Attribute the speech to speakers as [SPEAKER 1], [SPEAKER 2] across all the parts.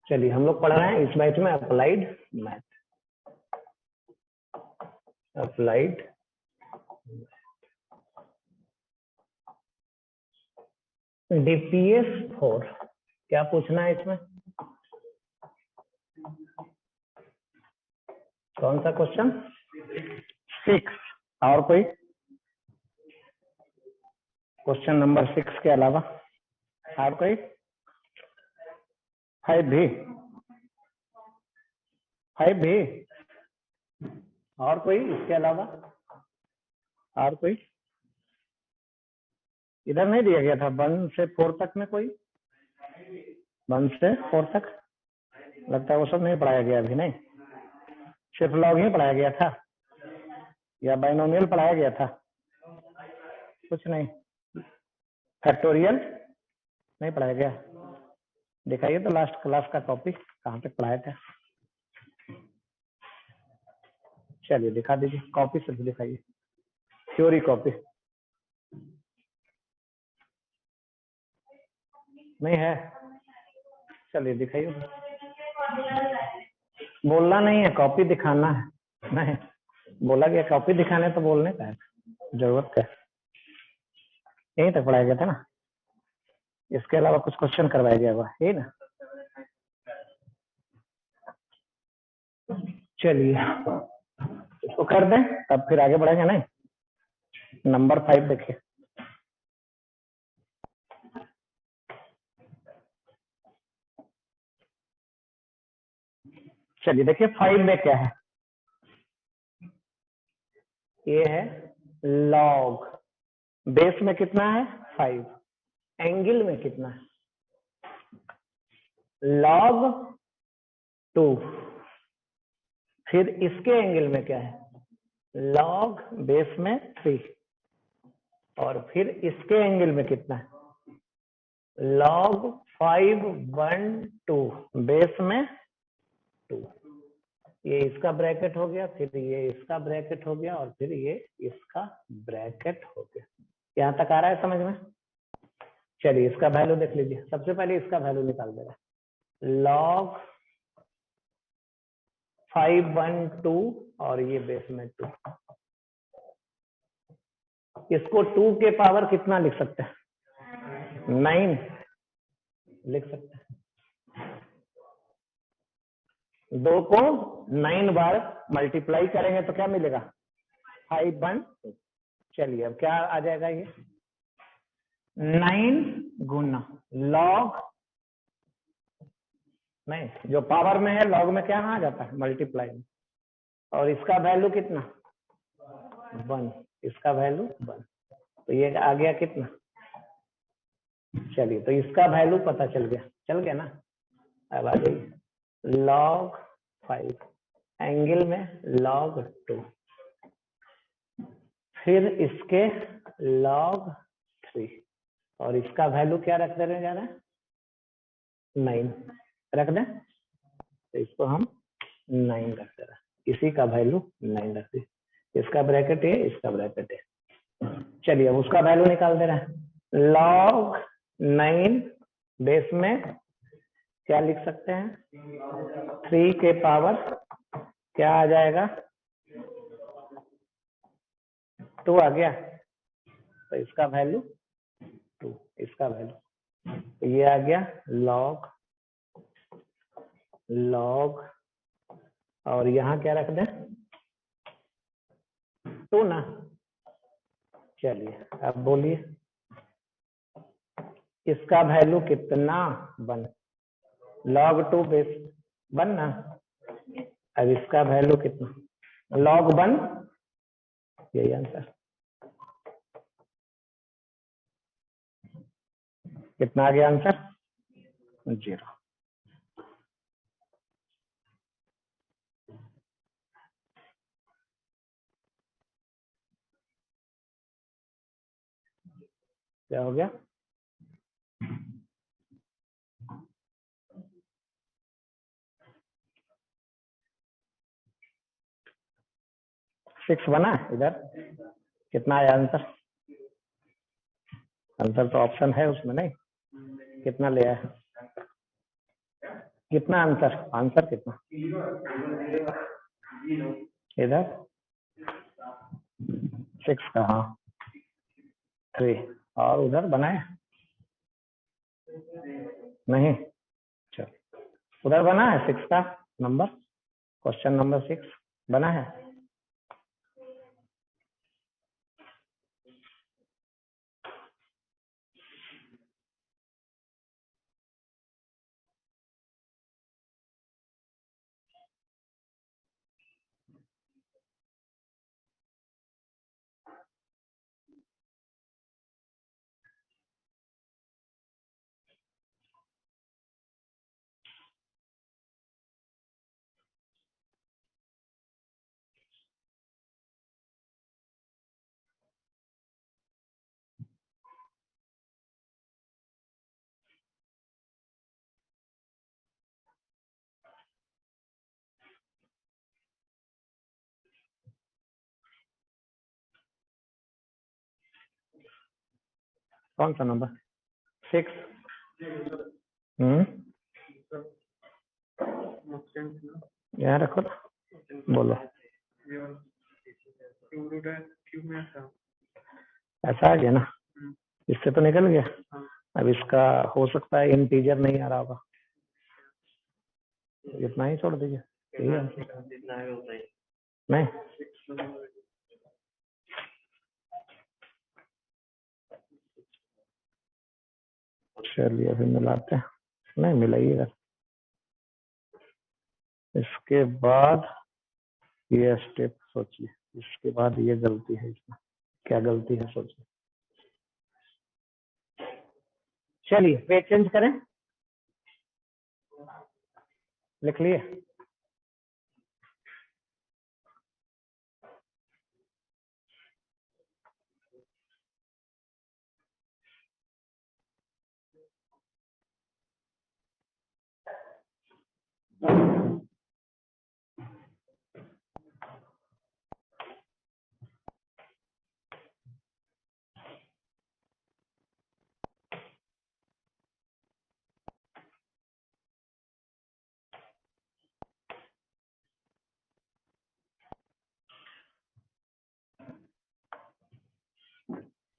[SPEAKER 1] चलिए हम लोग पढ़ रहे हैं इस बैच में अप्लाइड मैथ। अप्लाइड डीपीएस 4 क्या पूछना है इसमें? कौन सा क्वेश्चन? 6। और कोई क्वेश्चन नंबर 6 के अलावा और कोई? 5 भी? 5 भी? और कोई इसके अलावा? और कोई? इधर नहीं दिया गया था 1 से 4 तक में? कोई 1 से 4 तक लगता है वो सब नहीं पढ़ाया गया अभी। नहीं, सिर्फ लॉग ही पढ़ाया गया था या बाइनोमियल पढ़ाया गया था? कुछ नहीं, फैक्टोरियल नहीं पढ़ाया गया। दिखाइए तो लास्ट क्लास का कॉपी कहाँ तक पढ़ाया था। चलिए दिखा दीजिए, कॉपी से दिखाइए, थ्योरी कॉपी नहीं है। चलिए दिखाइए, बोलना नहीं है, कॉपी दिखाना है। नहीं बोला गया कॉपी दिखाने, तो बोलने का है, जरूरत है। यहीं तक पढ़ाया गया था ना, इसके अलावा कुछ क्वेश्चन करवाया गया हुआ है ना? चलिए इसको कर दें तब फिर आगे बढ़ेंगे। नहीं, नंबर 5 देखिए। चलिए देखिए 5 में क्या है। ये है लॉग, बेस में कितना है 5, एंगल में कितना है लॉग 2, फिर इसके एंगल में क्या है लॉग बेस में 3, और फिर इसके एंगल में कितना है लॉग 5 1 2 बेस में 2। ये इसका ब्रैकेट हो गया, फिर ये इसका ब्रैकेट हो गया, और फिर ये इसका ब्रैकेट हो गया। यहाँ तक आ रहा है समझ में? चलिए इसका वैल्यू देख लीजिए। सबसे पहले इसका वैल्यू निकाल देगा, लॉग 5 1 2 और ये बेस में 2। इसको 2 के पावर कितना लिख सकते हैं? 9 लिख सकते हैं। 2 को 9 बार मल्टीप्लाई करेंगे तो क्या मिलेगा 5 1 2। चलिए अब क्या आ जाएगा, ये 9 गुना लॉग, नहीं जो पावर में है लॉग में क्या आ जाता है मल्टीप्लाई में, और इसका वैल्यू कितना 1, इसका वैल्यू 1, तो ये आ गया कितना। चलिए तो इसका वैल्यू पता चल गया ना। अब आ जाइए लॉग 5 एंगल में लॉग 2, फिर इसके लॉग 3, और इसका वैल्यू क्या रख देने जा रहा है 9 रख दें, तो इसको हम 9 रख दे रहे हैं, इसी का वैल्यू 9 रख दी। इसका ब्रैकेट है, इसका ब्रैकेट है। चलिए अब उसका वैल्यू निकाल दे रहे हैं, लॉग 9 बेस में क्या लिख सकते हैं 3 के पावर क्या आ जाएगा 2 आ गया, तो इसका वैल्यू 2, इसका वैल्यू, तो ये आ गया लॉग और यहाँ क्या रख दें 2 ना। चलिए अब बोलिए इसका वैल्यू कितना 1, लॉग 2 बेस 1 ना। अब इसका वैल्यू कितना लॉग 1, यही आंसर। कितना आ गया आंसर 0। क्या हो गया 6 बना इधर। कितना आया आंसर? आंसर तो ऑप्शन है उसमें, नहीं कितना ले आया कितना आंसर, आंसर कितना इधर 6 का, हाँ 3, और उधर बनाए नहीं, चल उधर बना है 6 का नंबर, क्वेश्चन नंबर 6 बना है। कौन सा नंबर 6? यहाँ रखो, बोलो ऐसा आ गया ना, इससे तो निकल गया। अब इसका हो सकता है इंटीजर नहीं आ रहा होगा, इतना ही छोड़ दीजिए, नहीं चलिए अभी मिलाते हैं, नहीं मिलाइएगा। इसके बाद ये स्टेप सोचिए, इसके बाद ये गलती है, इसमें क्या गलती है सोचिए। चलिए पेज चेंज करें, लिख लिए।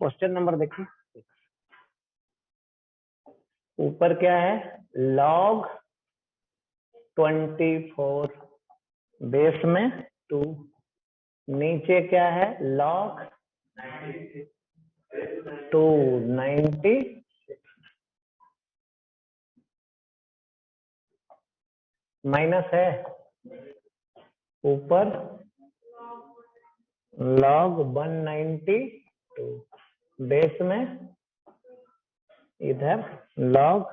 [SPEAKER 1] क्वेश्चन नंबर देखिए, ऊपर क्या है, log 24 बेस में 2, नीचे क्या है log 290 माइनस है ऊपर log 192 बेस में, इधर log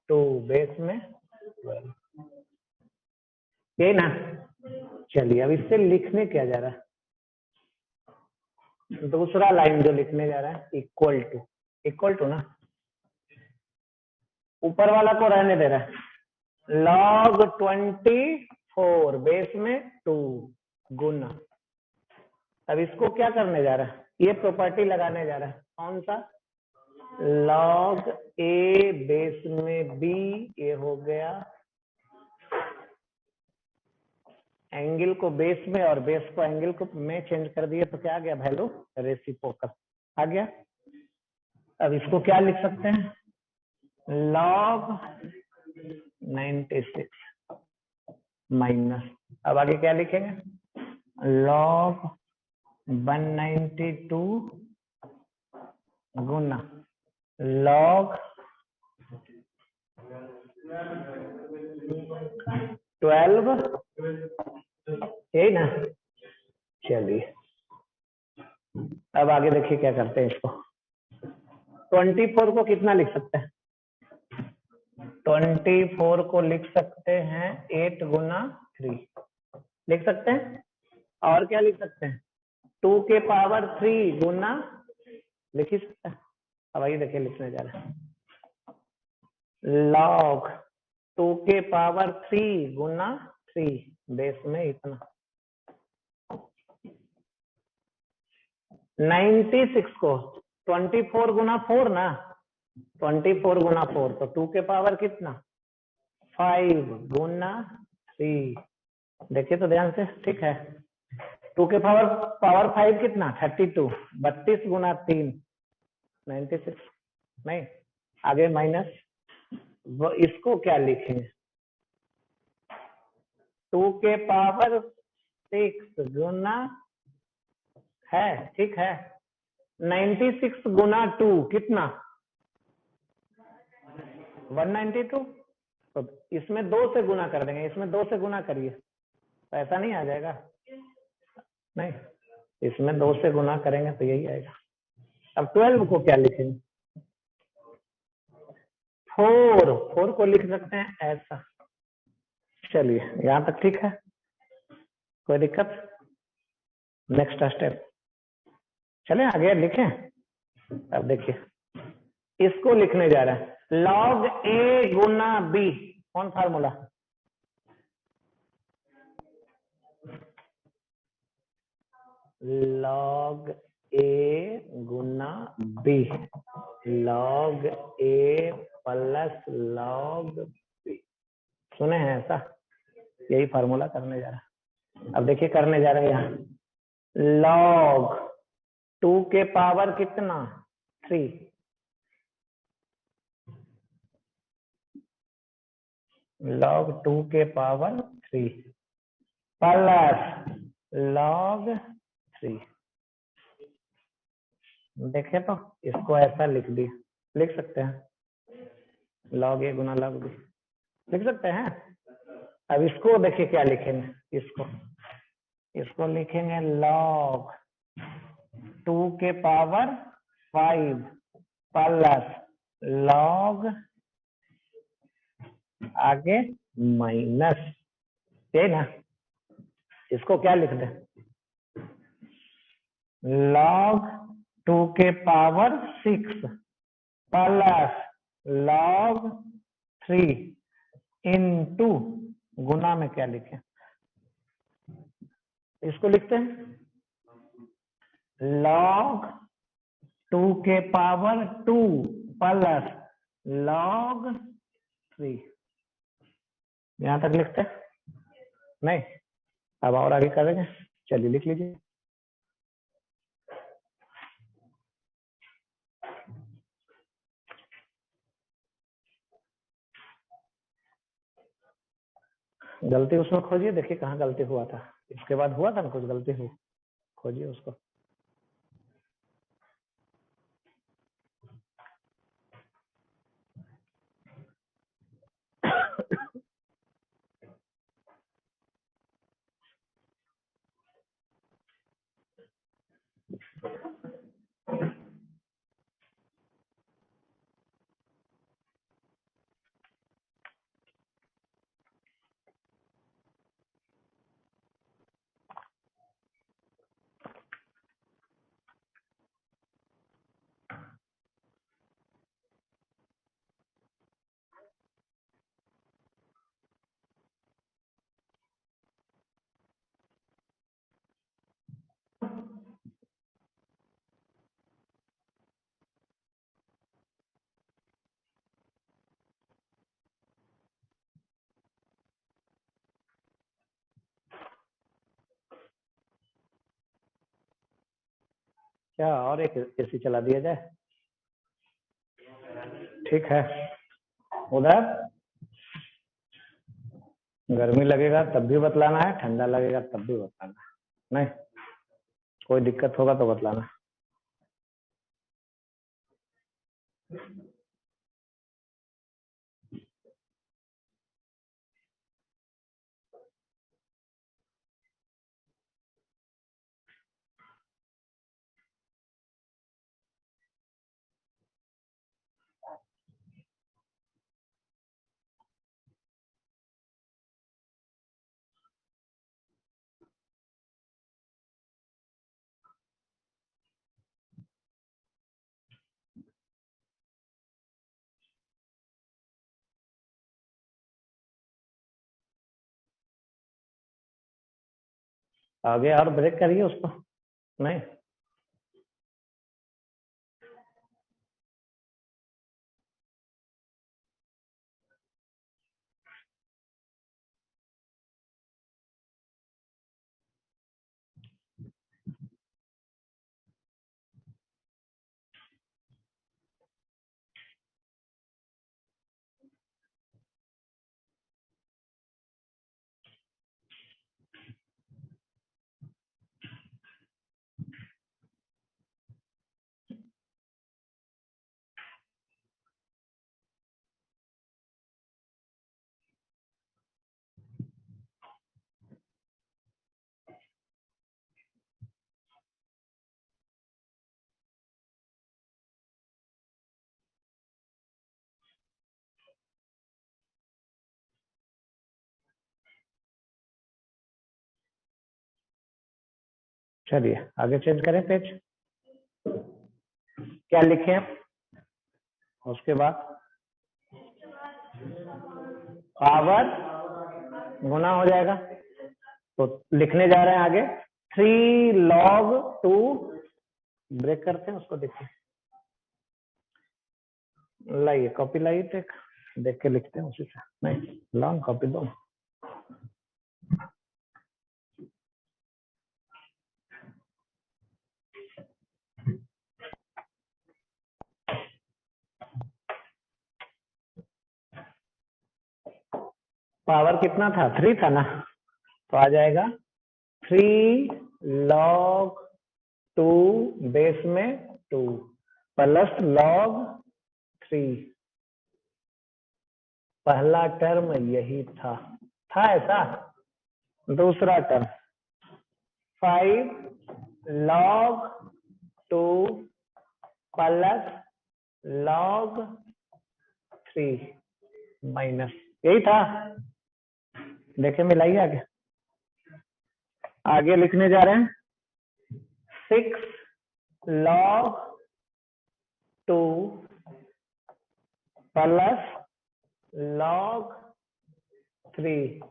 [SPEAKER 1] 2 बेस में 12, ये ना। चलिए अब इससे लिखने क्या जा रहा है, दूसरा लाइन जो लिखने जा रहा है इक्वल टू ना, ऊपर वाला को रहने दे रहा है, log 24 बेस में 2 गुना। अब इसको क्या करने जा रहा है, ये प्रॉपर्टी लगाने जा रहा है, कौन सा, log a बेस में b, ये हो गया एंगल को बेस में और बेस को एंगल को में चेंज कर दिए तो क्या आ गया, वैल्यू रेसिप्रोकल आ गया। अब इसको क्या लिख सकते हैं, log 96 माइनस, अब आगे क्या लिखेंगे, log 192 गुना log 12, यही ना। चलिए अब आगे देखिए क्या करते हैं इसको, 24 को कितना लिख सकते हैं, 24 को लिख सकते हैं 8 गुना 3 लिख सकते हैं, और क्या लिख सकते हैं 2 के पावर 3 गुना, लिख ही सकते हैं। अब आइए देखिए लिखने जा रहे हैं, log 2 के पावर 3 गुना 3 बेस में इतना, 96 को 24 गुना 4 ना, 24 गुना 4 तो 2 के पावर कितना 5 गुना 3। देखिए तो ध्यान से, ठीक है। 2 के पावर 5 कितना, 32। 32 गुना 3 96। नहीं, आगे माइनस, इसको क्या लिखेंगे, 2 के पावर 6 गुना है, ठीक है। 96 गुना 2 कितना, 192। तो इसमें 2 से गुना कर देंगे, इसमें 2 से गुना करिए तो ऐसा नहीं आ जाएगा, नहीं, इसमें 2 से गुना करेंगे तो यही आएगा। अब 12 को क्या लिखेंगे, 4 को लिख सकते हैं ऐसा। चलिए यहाँ तक ठीक है, कोई दिक्कत। नेक्स्ट स्टेप, चले आगे लिखें। अब देखिए इसको लिखने जा रहे हैं, लॉग ए गुना बी। कौन फार्मूला, लॉग ए गुना बी, लॉग ए प्लस लॉग बी। सुने हैं ऐसा, यही फार्मूला करने जा रहा है। अब देखिए करने जा रहे हैं यहाँ, लॉग 2 के पावर कितना 3, लॉग 2 के पावर 3 प्लस लॉग 3। देखे तो इसको ऐसा लिख दिए, लिख सकते हैं, लॉग ए गुना लॉग बी लिख सकते हैं। अब इसको देखिए क्या लिखेंगे, इसको लिखेंगे लॉग 2 के पावर 5 प्लस लॉग, आगे माइनस, ये ना, इसको क्या लिख दें, लॉग 2 के पावर 6 प्लस लॉग 3 इनटू, गुना में क्या लिखें, इसको लिखते हैं लॉग 2 के पावर 2 प्लस लॉग 3। यहां तक लिखते हैं, नहीं, अब और आगे करेंगे। चलिए लिख लीजिए, गलती उसमें खोजिए, देखिए कहाँ गलती हुआ था, इसके बाद हुआ था ना कुछ गलती हुई, खोजिए उसको। क्या और एक एसी चला दिया जाए, ठीक है। उधर गर्मी लगेगा तब भी बतलाना है, ठंडा लगेगा तब भी बतलाना है, नहीं कोई दिक्कत होगा तो बतलाना। आगे और ब्रेक करिए उसको, नहीं चलिए आगे चेंज करें पेज। क्या लिखें उसके बाद? पावर गुना हो जाएगा, तो लिखने जा रहे हैं आगे 3 log 2, ब्रेक करते हैं उसको, देखिए लाइए कॉपी लाइए, देख के लिखते हैं उसी से। नहीं लॉन्ग कॉपी दो। पावर कितना था? 3 था ना, तो आ जाएगा 3 log 2 बेस में 2 प्लस log 3। पहला टर्म यही था ऐसा। दूसरा term 5 log 2 plus log 3 minus, यही था। देखे मिलाइए आगे। आगे लिखने जा रहे हैं 6 log 2 plus log 3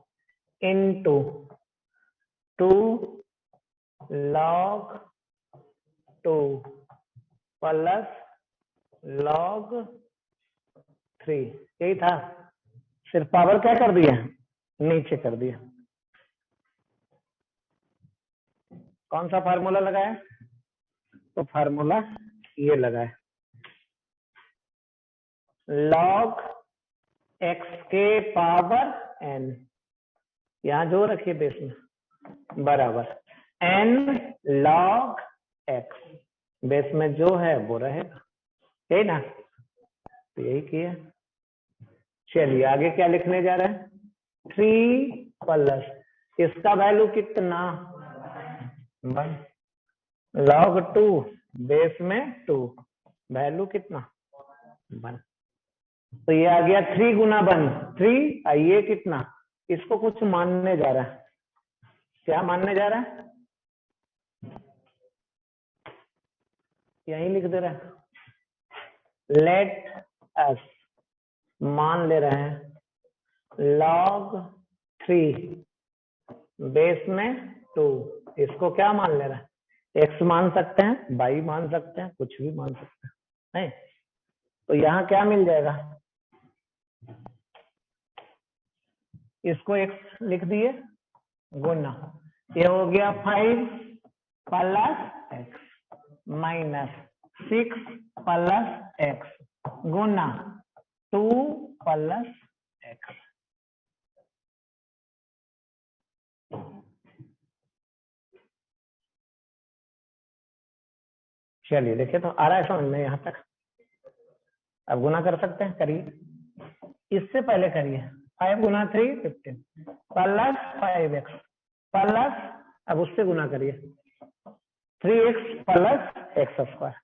[SPEAKER 1] into 2 log 2 plus log 3, यही था। सिर्फ पावर क्या कर दिया? नीचे कर दिया। कौन सा फार्मूला लगाया? तो फार्मूला ये लगाए, log x के पावर n, यहां जो रखिए बेस में, बराबर n log x, बेस में जो है वो रहेगा, यही ना? तो यही किया। चलिए आगे क्या लिखने जा रहे हैं? 3 प्लस, इसका वैल्यू कितना? 1 log 2 बेस में 2, वैल्यू कितना? 1। तो ये आ गया 3 गुना 1 3, ये कितना? इसको कुछ मानने जा रहा है। क्या मानने जा रहा है? यही लिख दे रहा है। लेट अस, मान ले रहे हैं log 3 बेस में 2, इसको क्या मान ले रहा है? x मान सकते हैं, y मान सकते हैं, कुछ भी मान सकते हैं, नहीं? तो यहाँ क्या मिल जाएगा? इसको x लिख दिए गुना, ये हो गया 5 plus x minus 6 plus x गुना 2 प्लस x। चलिए देखिए, तो आ रहा है समझ में यहाँ तक? अब गुना कर सकते हैं, करिए। इससे पहले करिए 5 गुना 3 15 प्लस 5x प्लस, अब उससे गुना करिए 3x plus x square,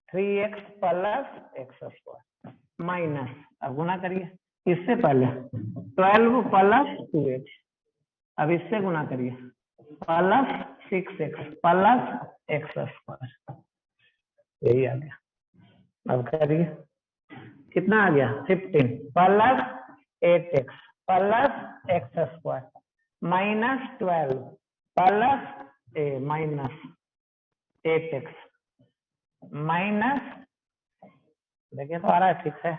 [SPEAKER 1] 3x plus x square minus, अब गुना करिए इससे पहले 12 प्लस 2x, अब इससे गुना करिए plus 6x plus x square, यही आ गया। अब करिए, कितना आ गया? 15 plus 8x plus x square minus 12 plus minus 8x minus, देखिए तो आ रहा है, ठीक है।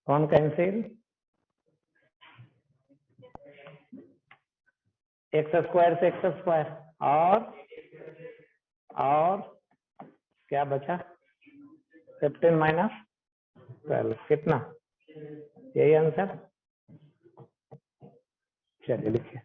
[SPEAKER 1] कौन कैंसिल? एक्स स्क्वायर से एक्स स्क्वायर, और क्या बचा? 15 माइनस 12, कितना? यही आंसर। चलिए लिखिए।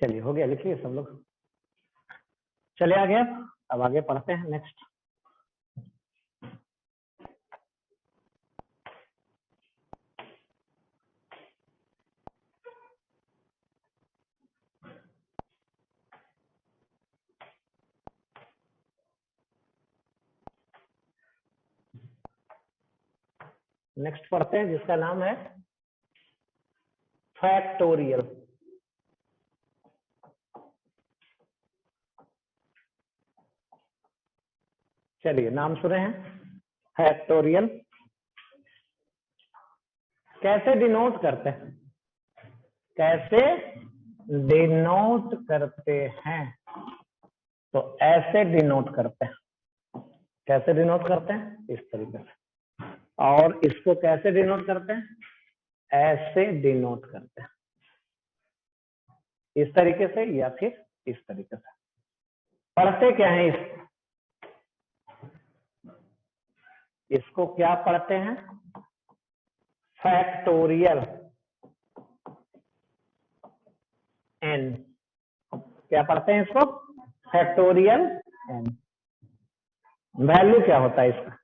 [SPEAKER 1] चलिए हो गया, लिखिए सब लोग। चले आ गया, अब आगे पढ़ते हैं नेक्स्ट। नेक्स्ट पढ़ते हैं जिसका नाम है फैक्टोरियल। चलिए नाम सुने हैं, फैक्टोरियल। कैसे डिनोट करते हैं, कैसे डिनोट करते हैं? तो ऐसे डिनोट करते हैं। कैसे डिनोट करते हैं? इस तरीके से। और इसको कैसे डिनोट करते हैं? ऐसे डिनोट करते हैं, इस तरीके से या फिर इस तरीके से। पढ़ते क्या है इसको क्या पढ़ते हैं? Factorial N. क्या पढ़ते हैं इसको? Factorial N. वैल्यू क्या होता है इसका?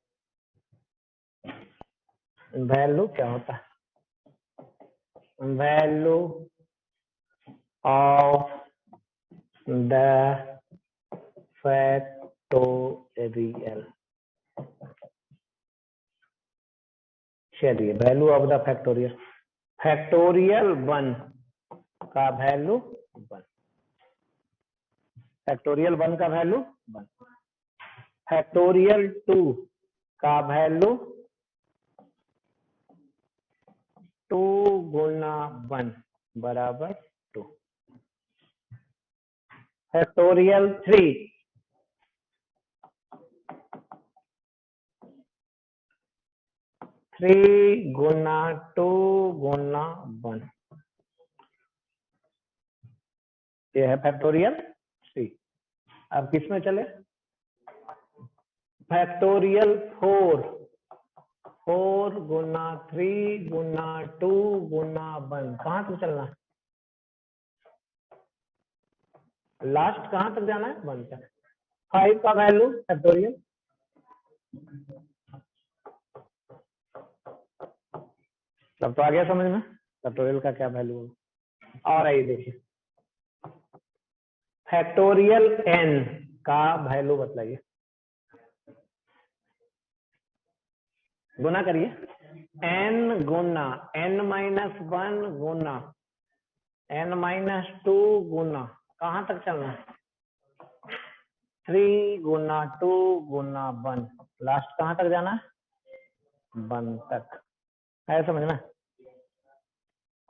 [SPEAKER 1] वैल्यू क्या होता है? Value of the factorial. चलिए, value of the factorial. Factorial 1 का वैल्यू 1, फैक्टोरियल 1 का वैल्यू 1, फैक्टोरियल 2 का वैल्यू 2 गुना 1 बराबर 2, फैक्टोरियल 3 3 गुना 2 गुना 1, ये है फैक्टोरियल 3। अब किसमें चले? फैक्टोरियल 4 गुना 3 गुना 2 गुना 1। कहां तक चलना है? लास्ट कहां तक जाना है? 1 तक। 5 का वैल्यू फैक्टोरियल। सब तो आ गया समझ में, फैक्टोरियल का क्या वैल्यू है। और आइए देखिए, फैक्टोरियल n का वैल्यू बतलाइए। गुना करिए, n गुना n-1 गुना n-2 गुना, कहां तक चलना है? 3 गुना 2 गुना 1, लास्ट कहां तक जाना है? 1 तक। है समझ में?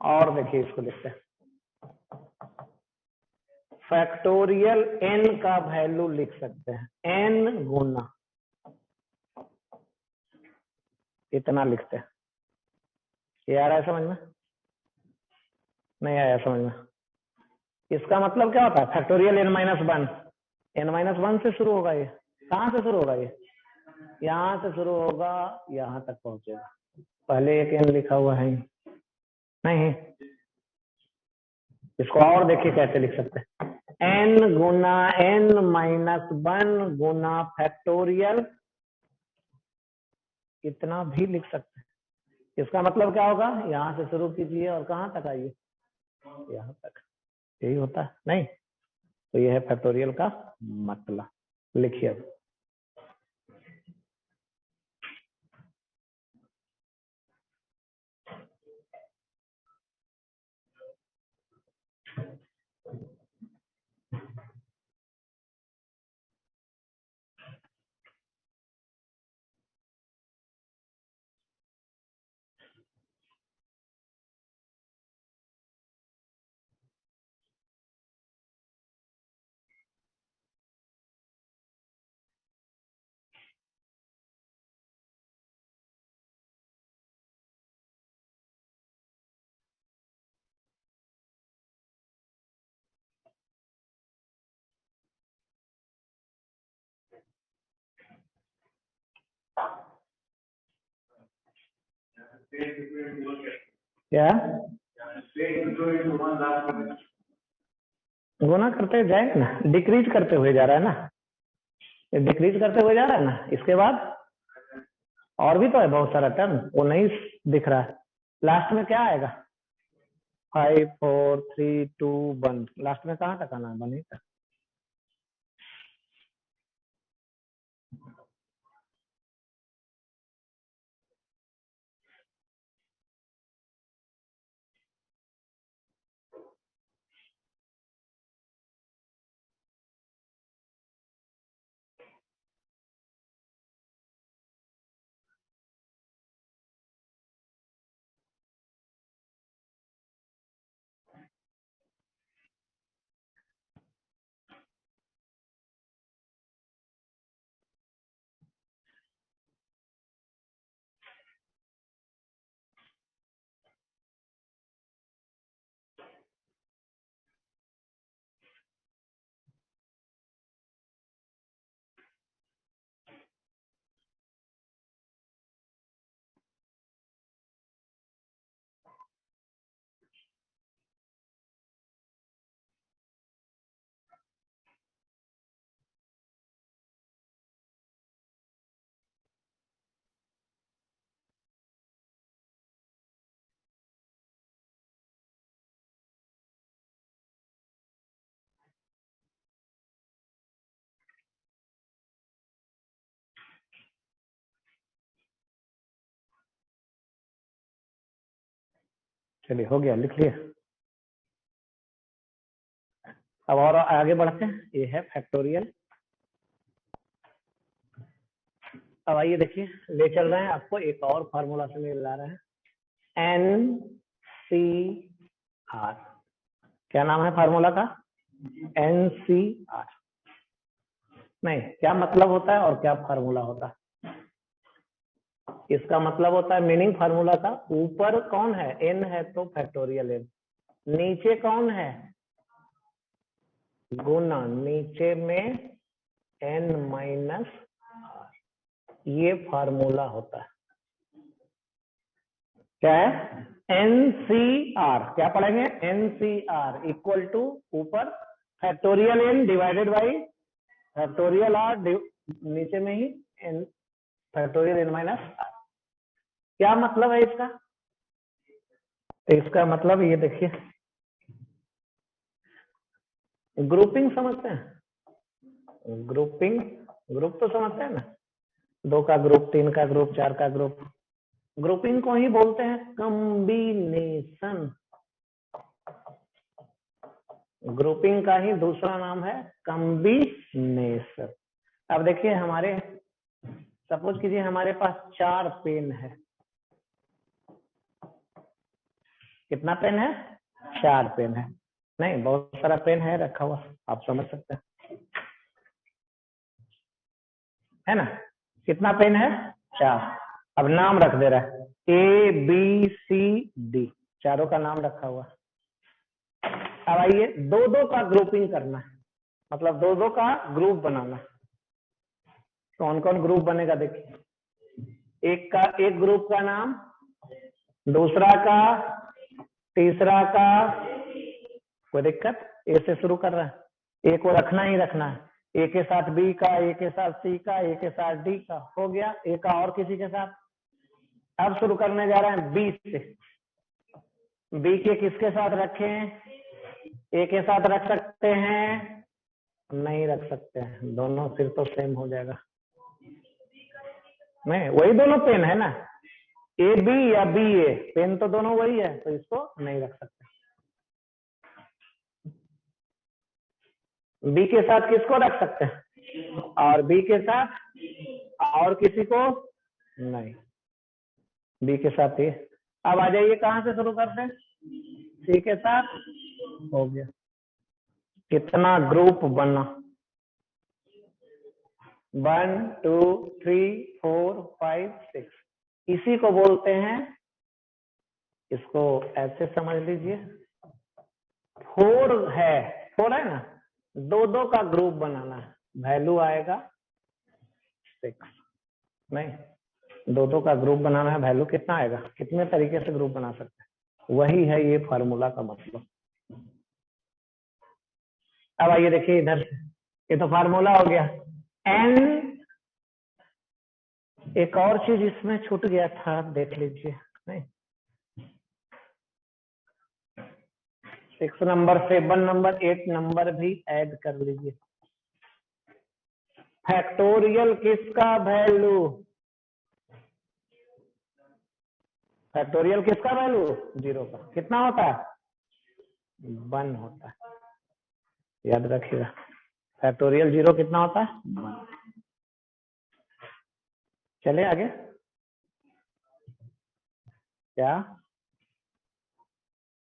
[SPEAKER 1] और देखिए इसको लिखते हैं, फैक्टोरियल n का वैल्यू लिख सकते हैं n गुना, इतना लिखते हैं। ये आ रहा है समझ में? नहीं आया समझ में? इसका मतलब क्या होता है? फैक्टोरियल n-1, n-1 से शुरू होगा। ये कहां से शुरू होगा? ये यहां से शुरू होगा, यहां तक पहुंचेगा। पहले एक n लिखा हुआ है नहीं, इसको और देखिए कैसे लिख सकते हैं। n गुना n-1 गुना फैक्टोरियल, इतना भी लिख सकते हैं। इसका मतलब क्या होगा? यहां से शुरू कीजिए और कहां तक आइए? यहां तक। यही होता है नहीं? तो यह है फैक्टोरियल का मतलब। लिखिए अब। क्या गुना करते जाएंगे ना, डिक्रीज करते हुए जा रहा है ना, डिक्रीज करते हुए जा रहा है ना। इसके बाद और भी तो है बहुत सारा टर्म, वो नहीं दिख रहा है। लास्ट में क्या आएगा? 5 4 3 2 1। लास्ट में कहाँ तक आना है? 1 ही तक। चलिए हो गया, लिख लिए। अब और आगे बढ़ते हैं। ये है फैक्टोरियल। अब आइए देखिए, ले चल रहे हैं आपको एक और फार्मूला से मिला रहे हैं, NCR। क्या नाम है फार्मूला का? NCR। नहीं, क्या मतलब होता है और क्या फार्मूला होता है? इसका मतलब होता है, मीनिंग फार्मूला का, ऊपर कौन है? n है तो फैक्टोरियल n, नीचे कौन है? गुना, नीचे में n माइनस r, ये फार्मूला होता है। क्या है? NCR। क्या पढ़ेंगे? NCR इक्वल टू, ऊपर factorial n divided by factorial r, नीचे में ही n factorial n minus r। क्या मतलब है इसका? इसका मतलब ये देखिए, ग्रुपिंग समझते हैं? ग्रुपिंग, ग्रुप तो समझते हैं ना, 2 का ग्रुप, 3 का ग्रुप, 4 का ग्रुप। ग्रुपिंग को ही बोलते हैं कॉम्बिनेशन। ग्रुपिंग का ही दूसरा नाम है कॉम्बिनेशन। अब देखिए, हमारे सपोज कीजिए हमारे पास 4 पेन है। कितना पेन है? 4 पेन है। नहीं, बहुत सारा पेन है रखा हुआ, आप समझ सकते हैं, है ना? कितना पेन है? 4। अब नाम रख दे रहा है ABCD, चारों का नाम रखा हुआ। अब आइए 2-2 का ग्रुपिंग करना है, मतलब 2-2 का ग्रुप बनाना है। कौन कौन ग्रुप बनेगा देखिए, एक ग्रुप का नाम, दूसरा का, तीसरा का, कोई दिक्कत? ए से शुरू कर रहा है, ए को रखना ही रखना है। ए के साथ बी का, ए के साथ सी का, ए के साथ डी का, हो गया। ए का और किसी के साथ। अब शुरू करने जा रहे हैं बी से। बी के किसके साथ रखें? ए के साथ रख सकते हैं? नहीं रख सकते हैं, दोनों फिर तो सेम हो जाएगा। नहीं, वही दोनों पेन है ना, ए बी या बी ए, पेन तो दोनों वही है, तो इसको नहीं रख सकते। बी के साथ किसको रख सकते हैं? और बी के साथ और किसी को नहीं, बी के साथ ही। अब आ जाइए, कहां से शुरू करते हैं? सी के साथ, हो गया। कितना ग्रुप बना? 1 2 3 4 5 6। इसी को बोलते हैं, इसको ऐसे समझ लीजिए, 4 है, 4 है ना, 2-2 का ग्रुप बनाना है, वैल्यू आएगा 6। नहीं, 2-2 का ग्रुप बनाना है, वैल्यू कितना आएगा? कितने तरीके से ग्रुप बना सकते हैं, वही है ये फार्मूला का मतलब। अब आइए देखिए इधर, ये तो फार्मूला हो गया। एन, एक और चीज इसमें छूट गया था, देख लीजिए। नहीं, 6 नंबर, 7 नंबर, 8 नंबर भी ऐड कर लीजिए। फैक्टोरियल किसका वैल्यू, फैक्टोरियल किसका वैल्यू 0 का कितना होता है, 1 होता है, याद रखिएगा। फैक्टोरियल 0 कितना होता है, 1। चले आगे, क्या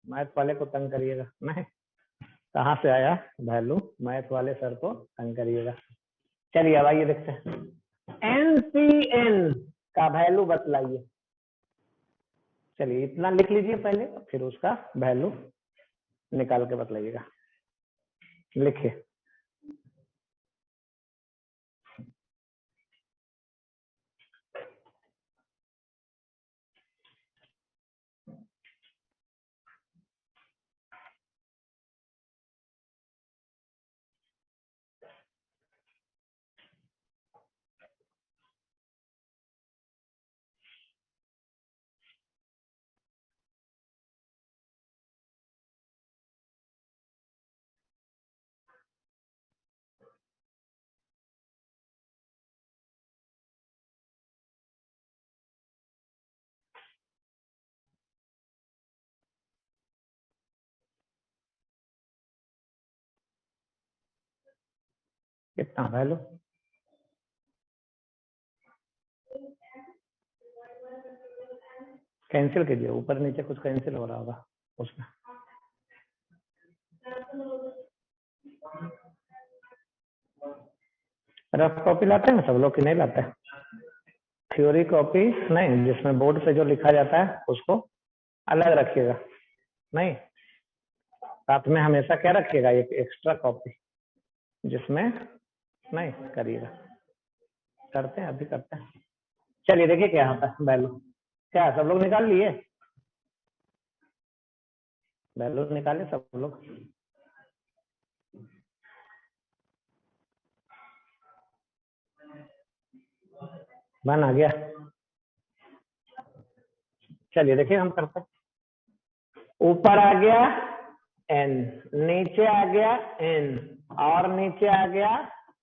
[SPEAKER 1] मैथ वाले को तंग करिएगा नहीं, कहाँ से आया वैल्यू, मैथ वाले सर को तंग करिएगा। चलिए अब आइए देखते हैं, NCN का वैल्यू बतलाइए। चलिए इतना लिख लीजिए पहले, फिर उसका वैल्यू निकाल के बतलाइएगा। लिखिए, कितना वैल्यू, कैंसिल कीजिए, ऊपर नीचे कुछ कैंसिल हो रहा होगा उसमें। रफ कॉपी लाते हैं सब लोग कि नहीं लाते हैं? थ्योरी कॉपी नहीं, जिसमें बोर्ड पे जो लिखा जाता है उसको अलग रखिएगा, नहीं साथ में हमेशा क्या रखिएगा, एक एक्स्ट्रा कॉपी जिसमें नहीं करिएगा। करते हैं, अभी करते हैं। चलिए देखिए क्या होता है वैल्यू, क्या सब लोग निकाल लिए, वैल्यू निकाले सब लोग। बन आ गया, चलिए देखिए हम करते हैं। ऊपर आ गया n, नीचे आ गया n, और नीचे आ गया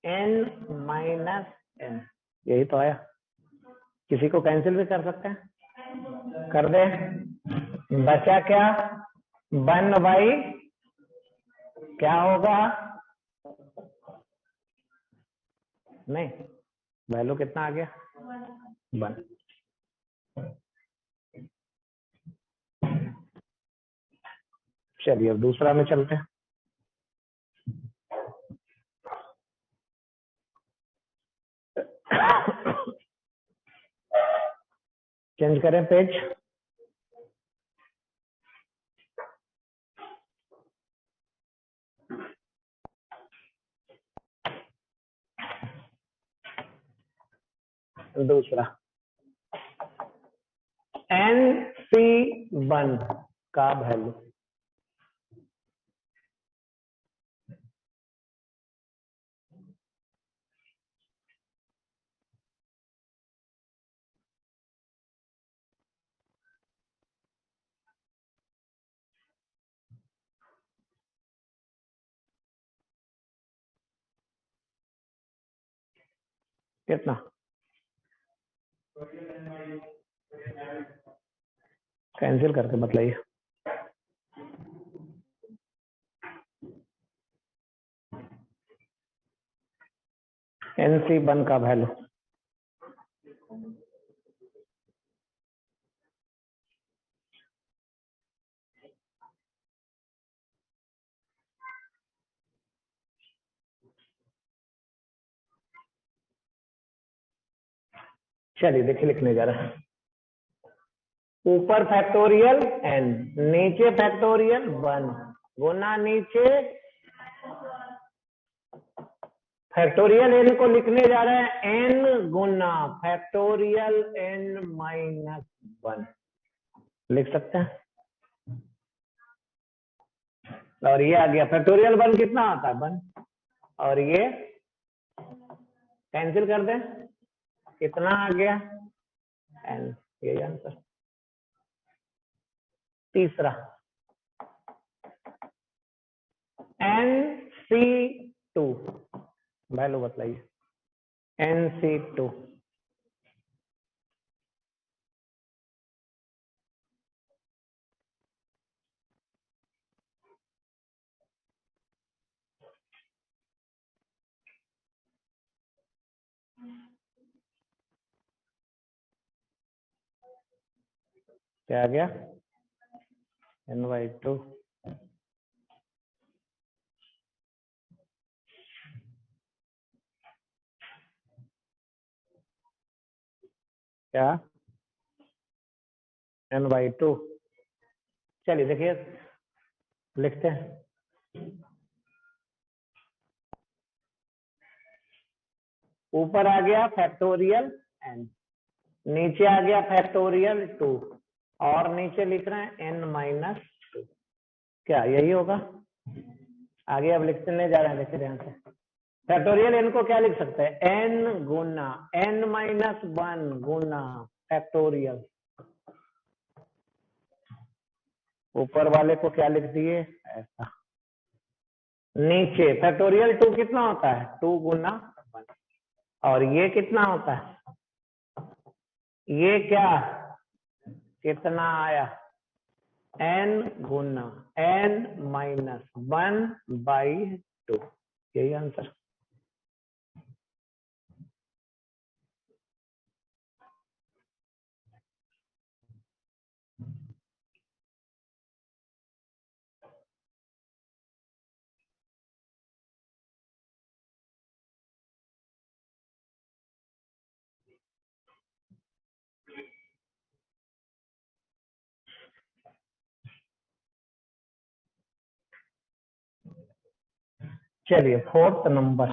[SPEAKER 1] n माइनस n, यही तो आया। किसी को कैंसिल भी कर सकते हैं, कर दे, बचा क्या 1 बाई क्या होगा, नहीं वैल्यू कितना आ गया 1। चलिए अब दूसरा में चलते हैं। चेंज करें पेज, दूसरा NC1 का वैल्यू, कितना, कैंसिल करके बतलाइए। NC1 का वैल्यू, चलिए देखिए लिखने जा रहा है। ऊपर फैक्टोरियल n, नीचे फैक्टोरियल 1, गुना नीचे फैक्टोरियल n को लिखने जा रहे हैं n गुना फैक्टोरियल n माइनस 1, लिख सकते हैं और ये आ गया फैक्टोरियल 1 कितना आता है 1, और ये कैंसिल कर दें, कितना आ गया n, यही आंसर। तीसरा NC2 वैल्यू बतलाइए, NC2 क्या आ गया N/2, क्या N/2। चलिए देखिए लिखते हैं, ऊपर आ गया फैक्टोरियल n, नीचे आ गया फैक्टोरियल 2, और नीचे लिख रहे हैं n-2। क्या यही होगा? आगे अब लिखने जा रहे हैं, देखिए ध्यान से। फैक्टोरियल n को क्या लिख सकते हैं, n गुना n-1 गुना फैक्टोरियल, ऊपर वाले को क्या लिख दिए ऐसा, नीचे फैक्टोरियल 2 कितना होता है 2 गुना 1, और ये कितना होता है, ये क्या कितना आया n गुना n-1/2, यही आंसर। चलिए फोर्थ नंबर,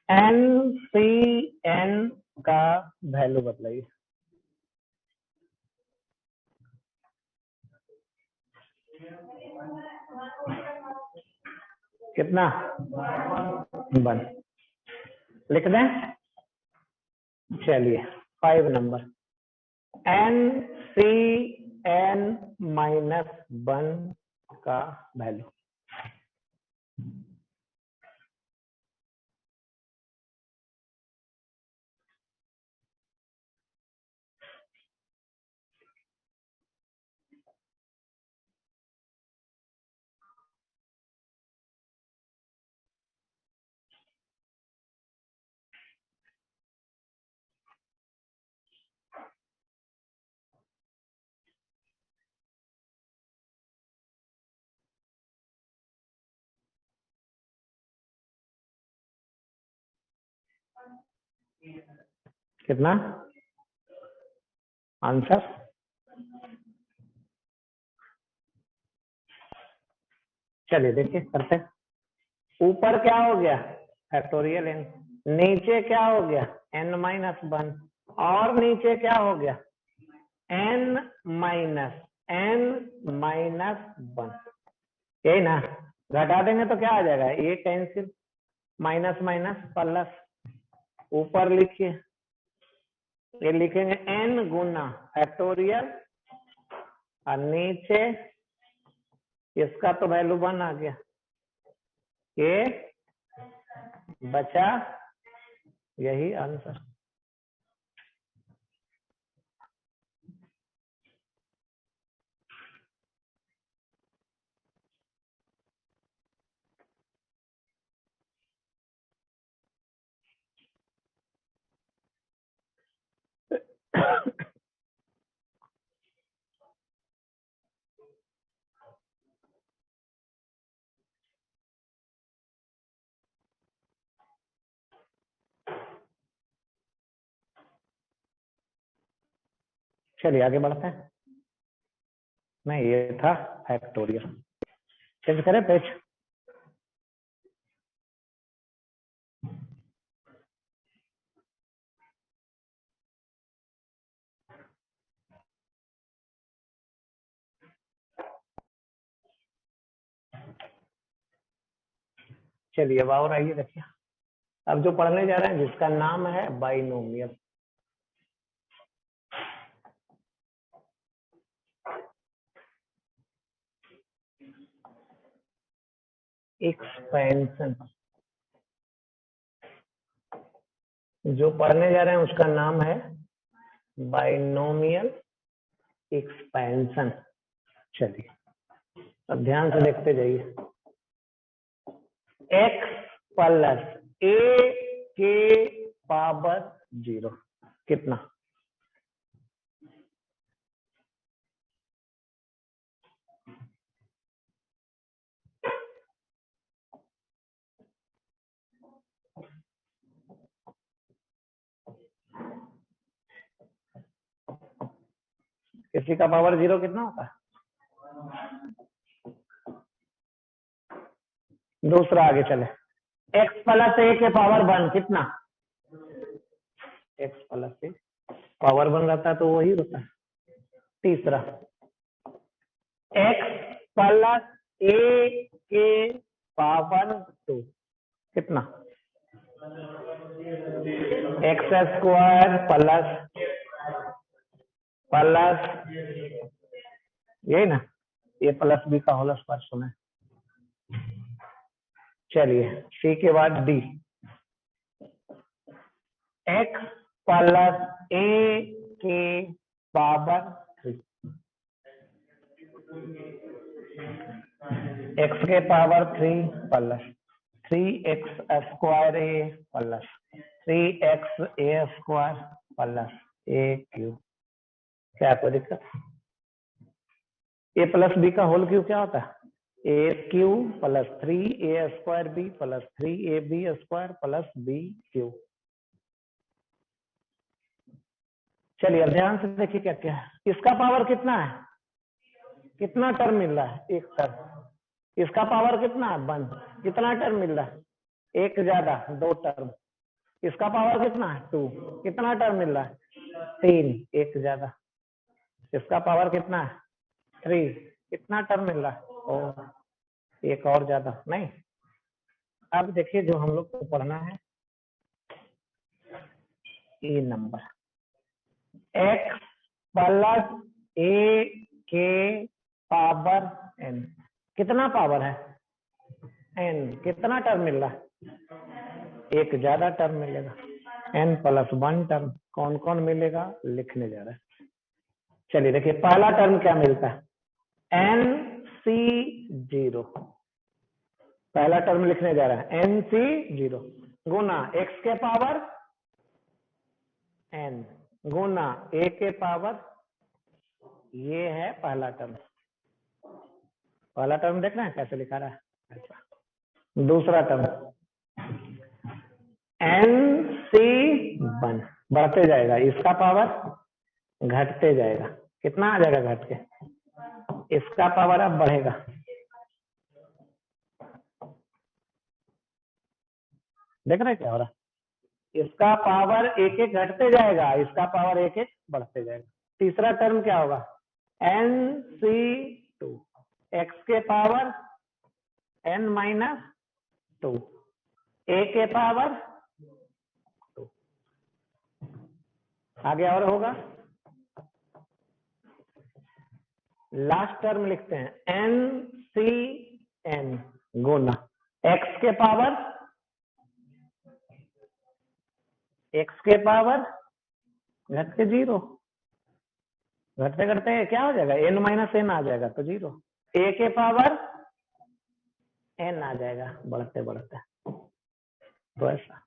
[SPEAKER 1] NCN का वैल्यू बतलाइए। कितना 1 लिख दें। चलिए 5 नंबर, NCN-1 का वैल्यू, कितना आंसर, चलिए देखिए करते हैं। ऊपर क्या हो गया फैक्टोरियल n, नीचे क्या हो गया n-1, और नीचे क्या हो गया n-1, यही ना, घटा देंगे तो क्या आ जाएगा, ये कैंसिल, माइनस माइनस प्लस, ऊपर लिखिए, ये लिखेंगे n गुना फैक्टोरियल, और नीचे इसका तो वैल्यू 1 आ गया, ये बचा, यही आंसर। चलिए आगे बढ़ते हैं। नहीं ये था फैक्टोरियल, चेंज करें पेज। चलिए अब और आइए देखिए, अब जो पढ़ने जा रहे हैं जिसका नाम है बाइनोमियल। एक्सपेंशन, जो पढ़ने जा रहे हैं उसका नाम है बाइनोमियल एक्सपेंशन। चलिए अब ध्यान से देखते जाइए। x प्लस a के पावर 0 कितना? किसी का पावर 0 कितना होता है? दूसरा आगे चले, x प्लस a के पावर 1 कितना? x प्लस a पावर 1 रहता है तो वही होता है। तीसरा, x प्लस a के पावर 2 कितना? एक्स स्क्वायर प्लस यही ना, ये प्लस बी का होल स्क्वायर सुना। चलिए सी के बाद डी, एक्स प्लस ए के पावर 3, एक्स के power 3 plus 3x square a plus 3x a square plus a cube. क्या कोई दिक्कत? ए प्लस बी का होल क्यूब क्या होता है? A cube plus 3a square b plus 3ab square plus b cube. चलिए अब ध्यान से देखिए क्या क्या है। इसका पावर कितना है? कितना टर्म मिल रहा है? एक टर्म। इसका पावर कितना है? 1। कितना टर्म मिल रहा है? एक ज्यादा 2 टर्म। इसका पावर कितना है? 2। कितना टर्म मिल रहा है? 3। एक ज्यादा। इसका पावर कितना है? 3। कितना टर्म मिल रहा है? और एक और ज्यादा नहीं। अब देखिए जो हम लोग को पढ़ना है ए नंबर, x प्लस ए के पावर n। कितना पावर है? n। कितना टर्म मिल रहा है? एक ज्यादा टर्म मिलेगा। n प्लस 1 टर्म कौन कौन मिलेगा लिखने जा रहा है। चलिए देखिए पहला टर्म क्या मिलता है? NC0। पहला टर्म लिखने जा रहा है NC0 गुना x के पावर n गुना a के पावर, ये है पहला टर्म। पहला टर्म देखना है कैसे लिखा रहा है। अच्छा, दूसरा टर्म NC1 बढ़ते जाएगा, इसका पावर घटते जाएगा। कितना आ जाएगा घट के? इसका पावर अब बढ़ेगा। देख रहे क्या हो रहा? इसका पावर एक एक घटते जाएगा, इसका पावर एक एक बढ़ते जाएगा। तीसरा टर्म क्या होगा? NC2 x के पावर n माइनस 2 a के पावर 2। आगे और होगा। लास्ट टर्म लिखते हैं NCn गुना x के पावर घट के 0। घटते घटते क्या हो जाएगा? n माइनस n आ जाएगा तो 0। a के पावर n आ जाएगा बढ़ते बढ़ते। तो ऐसा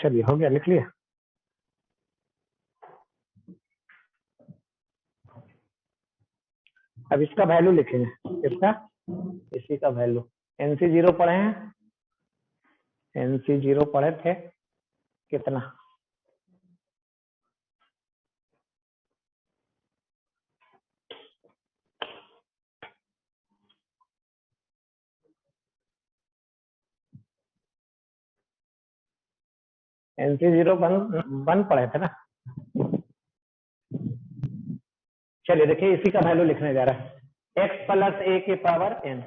[SPEAKER 1] चलिए हो गया, लिख लिया। अब इसका वैल्यू लिखेंगे, इसका इसी का वैल्यू। NC0 पढ़े हैं, NC0 पढ़े थे कितना? NC0 वन पढ़े थे ना। चलिए देखिए, इसी का वैल्यू लिखने जा रहा है, x प्लस a के power n,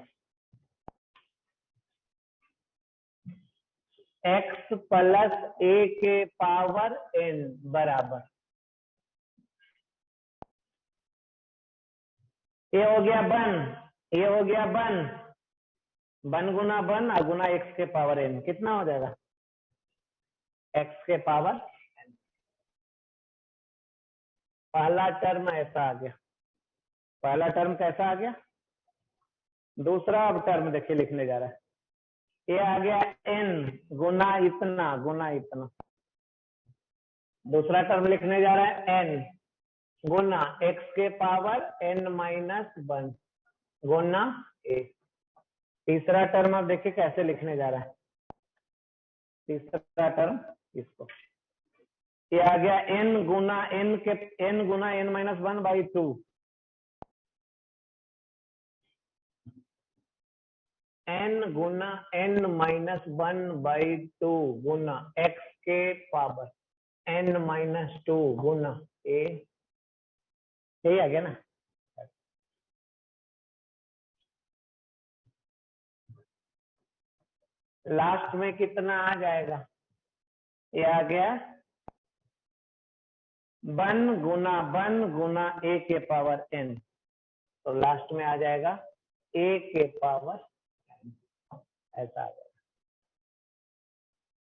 [SPEAKER 1] x plus a के पावर n बराबर, ये हो गया वन, ये हो गया वन, वन गुना वन और गुना x के पावर n, कितना हो जाएगा? x के पावर n। पहला टर्म ऐसा आ गया, पहला टर्म कैसा आ गया? दूसरा अब टर्म देखिए लिखने जा रहा है, ये आ गया n गुना इतना गुना इतना। दूसरा टर्म लिखने जा रहा है n गुना x के power n minus one Guna a। तीसरा टर्म अब देखिए कैसे लिखने जा रहा है, तीसरा टर्म इसको, ये आ गया n Guna n minus one by two, n Guna n minus one by two Guna x के power n minus two Guna a, यही आ गया ना। लास्ट में कितना आ जाएगा? ये आ गया वन गुना a के पावर n, तो लास्ट में आ जाएगा a के पावर n, ऐसा आ जाएगा।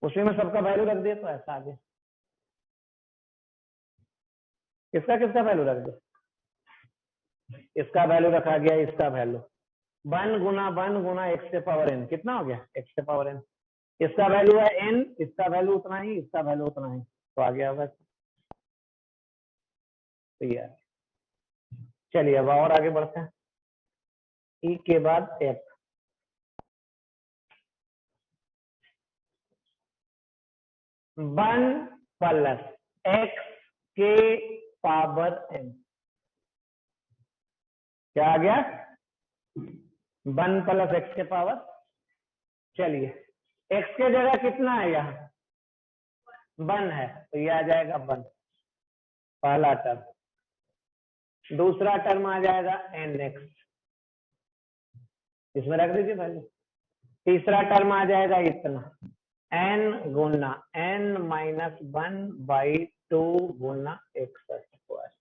[SPEAKER 1] उसी में सबका वैल्यू रख दिया तो ऐसा आ गया। किसका किसका वैल्यू रख दिया? इसका वैल्यू रखा गया, इसका वैल्यू वन गुना x के पावर n, कितना हो गया? x के पावर n। इसका वैल्यू है n, इसका वैल्यू उतना ही, इसका वैल्यू उतना ही, तो आ गया बस। तो ये चलिए अब और आगे बढ़ते हैं, e के बाद f, वन प्लस x के पावर n, क्या आ गया? वन प्लस x के पावर, चलिए x के जगह कितना है यहाँ? वन है, तो ये आ जाएगा वन, पहला टर्म। दूसरा टर्म आ जाएगा nx, इसमें रख दीजिए वैल्यू। तीसरा टर्म आ जाएगा इतना, n Guna n minus one by two Guna x square.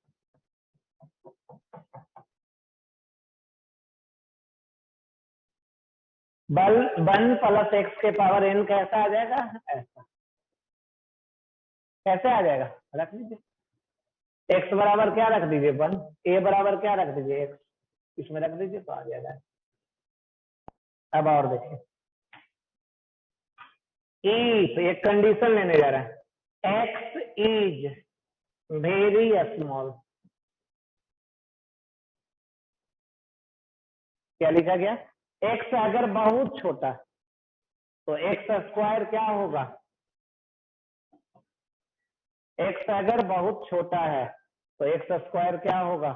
[SPEAKER 1] One plus x के पावर n कैसा आ जाएगा? ऐसा कैसे आ जाएगा? रख लीजिए, x बराबर क्या रख दीजिए? वन, a बराबर क्या रख दीजिए? x, इसमें रख दीजिए तो आ जाएगा। अब और देखिए, इफ एक कंडीशन लेने जा रहा है, x इज वेरी स्मॉल, क्या लिखा गया? x अगर बहुत छोटा तो x स्क्वायर क्या होगा? x अगर बहुत छोटा है तो x स्क्वायर क्या होगा?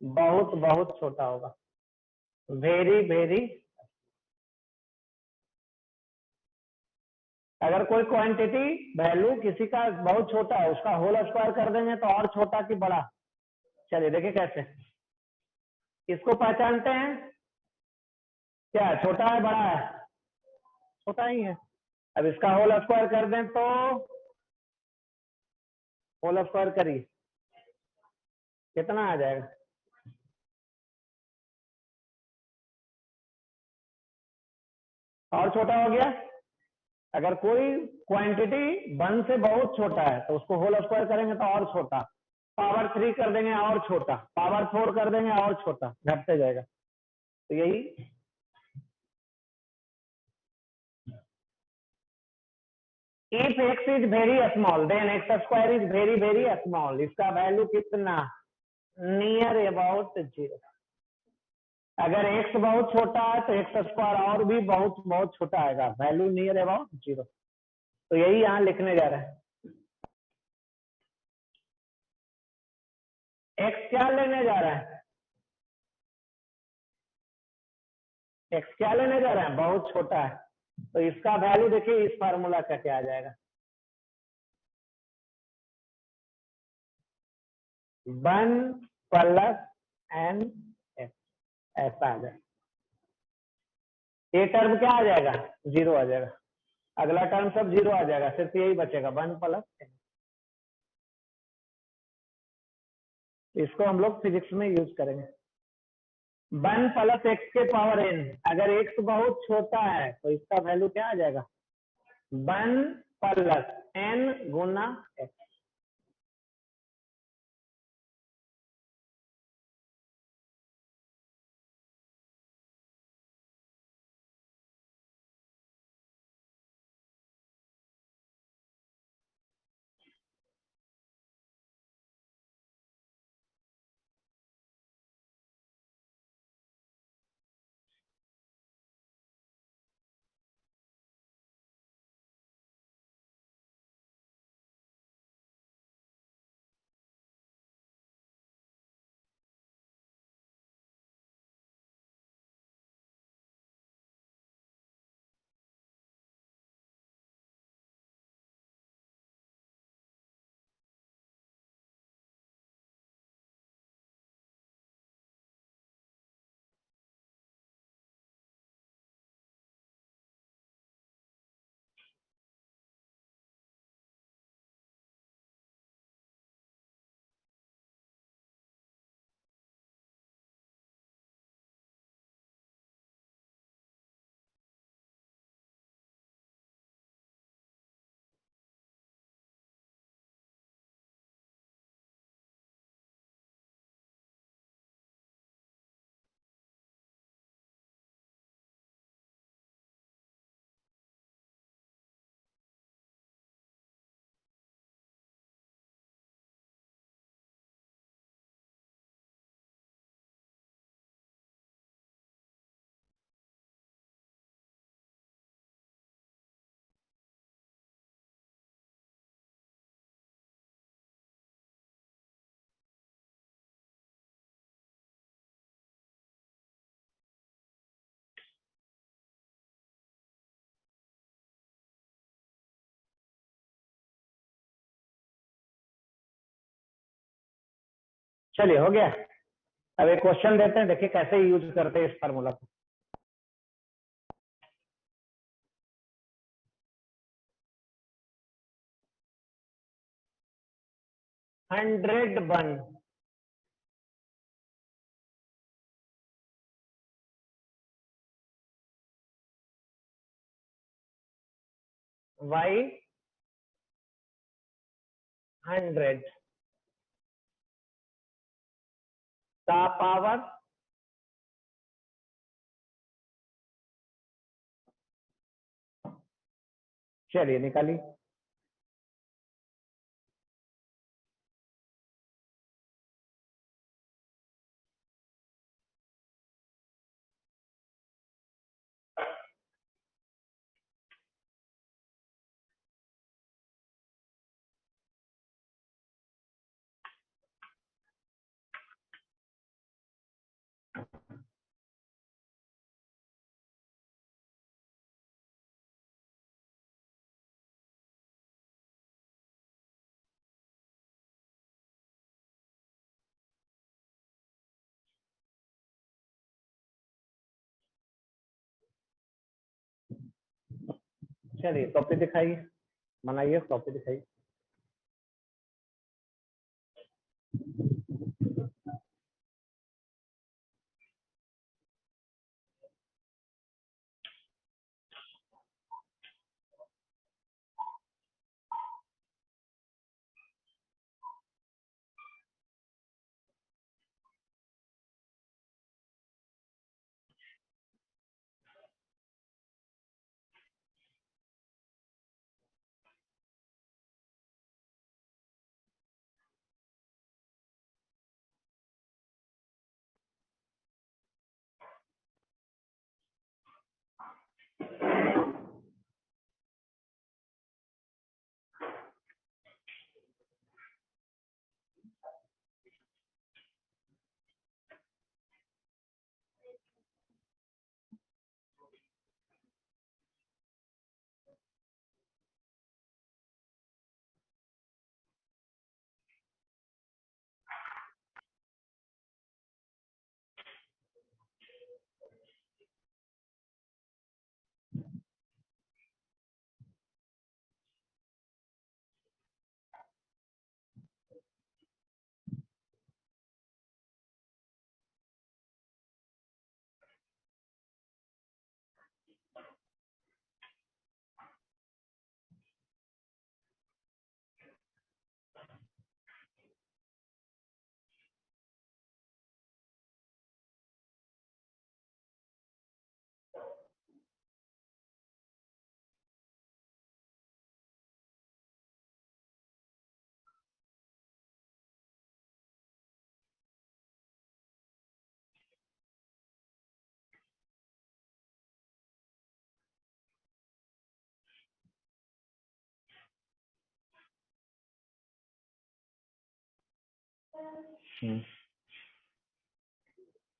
[SPEAKER 1] बहुत बहुत छोटा होगा, वेरी वेरी। अगर कोई क्वांटिटी वैल्यू किसी का बहुत छोटा है, उसका होल स्क्वायर कर देंगे तो और छोटा कि बड़ा? चलिए देखिए कैसे, इसको पहचानते हैं क्या? छोटा है बड़ा है? छोटा ही है। अब इसका होल स्क्वायर कर दें तो, होल स्क्वायर करिए, कितना आ जाएगा? और छोटा हो गया। अगर कोई क्वांटिटी वन से बहुत छोटा है तो उसको होल स्क्वायर करेंगे तो और छोटा, पावर थ्री कर देंगे और छोटा, पावर फोर कर देंगे और छोटा, घटते जाएगा। तो यही if X is very small then X square is very very small, इसका वैल्यू कितना, नियर अबाउट 0। अगर एक्स बहुत छोटा है तो एक्स स्क्वायर और भी बहुत बहुत छोटा आएगा, वैल्यू नियर अबाउट 0। तो यही यहाँ लिखने जा रहा है। एक्स क्या लेने जा रहा है, एक्स क्या लेने जा रहा है, बहुत छोटा है। तो इसका वैल्यू देखिए इस फार्मूला का क्या आ जाएगा, 1 प्लस एन एक्स, ऐसा आ जाएगा। ये टर्म क्या आ जाएगा, 0 आ जाएगा। अगला टर्म सब 0 आ जाएगा, सिर्फ यही बचेगा 1 प्लस एन। इसको हम लोग फिजिक्स में यूज करेंगे। 1 प्लस एक्स के पावर एन, अगर एक्स बहुत छोटा है तो इसका वैल्यू क्या आ जाएगा, 1 प्लस एन गुना एक्स। चलिए हो गया। अब एक क्वेश्चन देते हैं, देखिए कैसे यूज करते हैं इस फार्मूला को। 101 y 100 का पावर चलिए निकालिए। चलिए कॉपी दिखाइए, बनाइए कॉपी दिखाइए।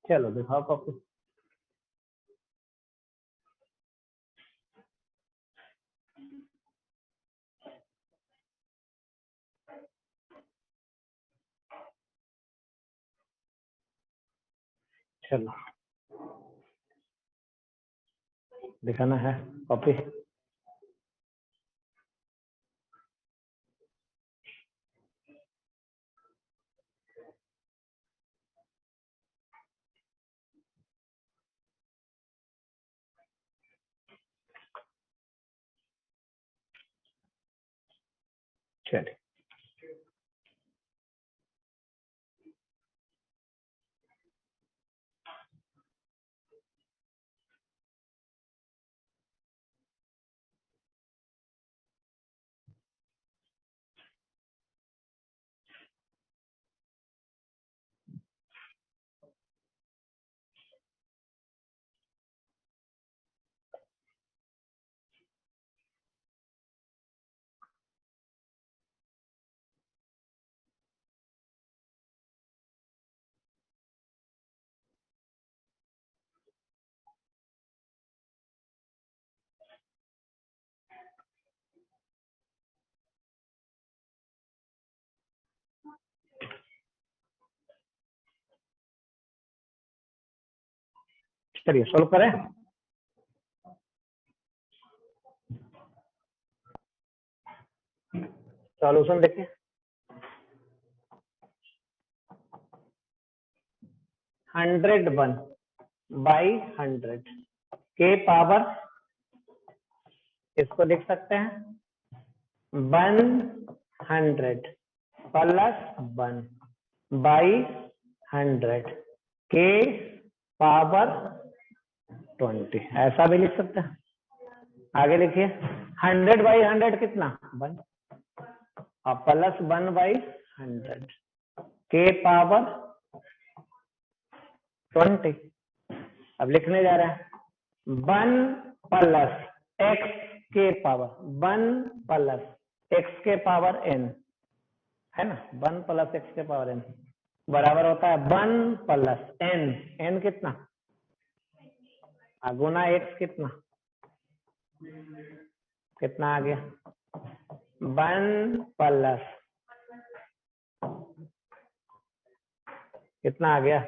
[SPEAKER 1] चलो दिखाओ कॉपी। चलो दिखाना है कॉपी। चलिए चलिए सोल्व करें। सॉल्यूशन देखिए। 101 बाई 100 के पावर, इसको लिख सकते हैं 100 प्लस 1 बाई 100 के पावर 20, ऐसा भी लिख सकते हैं। आगे लिखिए 100 बाई 100 कितना 1 और प्लस 1 बाई 100 के पावर 20। अब लिखने जा रहे हैं 1 प्लस x के पावर 1 प्लस x के पावर n, है ना। 1 प्लस x के पावर n बराबर होता है 1 प्लस n, n कितना गुना x कितना कितना आ गया 1 प्लस कितना आ गया